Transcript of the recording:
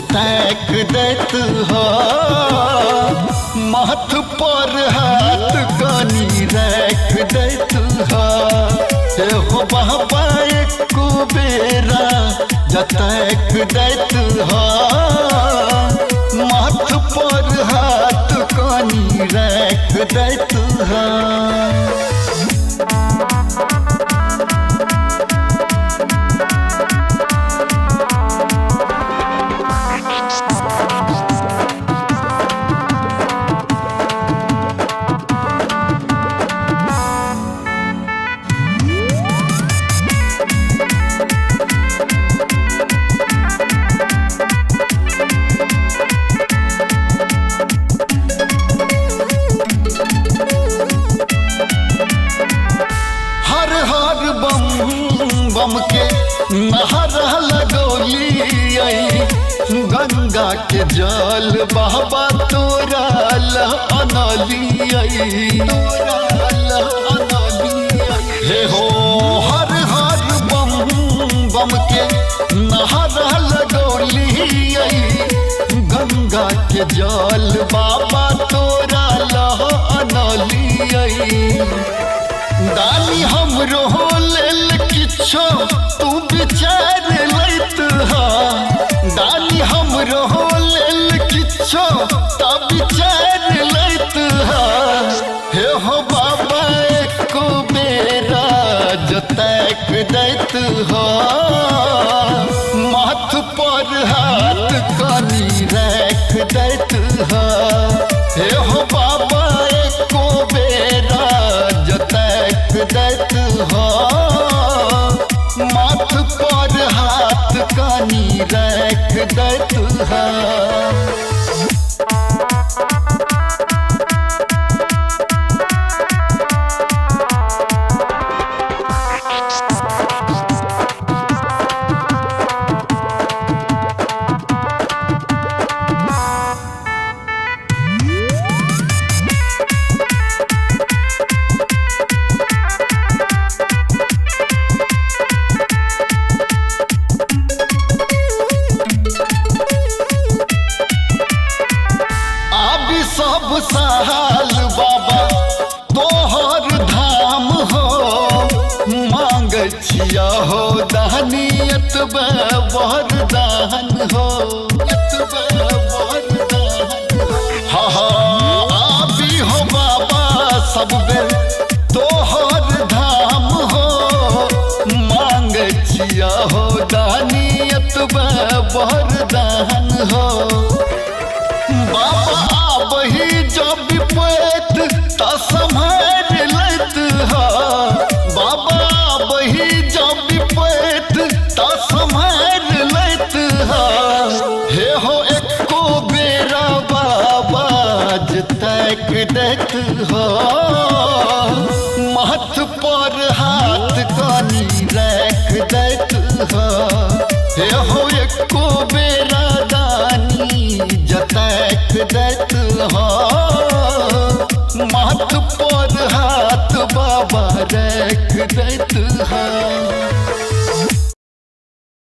तैक देत हो, माथ पर हाथ कानी रख देत हो। हो बाबा एक बेरा जतैक देत हो, माथ पर हाथ कानी रख देत हो। बम के नहरा लगौली गंगा के जल बाबा तोरा अनली हे हो। हर हर बम बम के नहरा लगौली गंगा के जल बाबा तोरा अनली। डाली हमरो लेल किछो तू विचार लैत हा, डाली हमरो लेल किछो ता विचार लैत हा। हे हो बाबा एक बेरा जतैक दैत हो, माथ पर हाथ कानी रख दैत हो। हे हो बाबा एक बेरा जतैक दैत हो, माथ पर हाथ कानी रख दैत हो। सब साल बाबा तोहर धाम हो, मांग छिया हो दानियत वरदान हो, हाँ हाँ आबी हो बाबा सब बेर तोहर धाम हो, मांग छिया हो दानियत वरदान हो। बाबा वही जब विपत ता संभाल लैत हा, बाबा वही जब विपत ता संभाल लैत हा। हे हो एको बेरा बाबा जतैक दैत हो, माथ पर हाथ कानी रख दैत हो। हे हो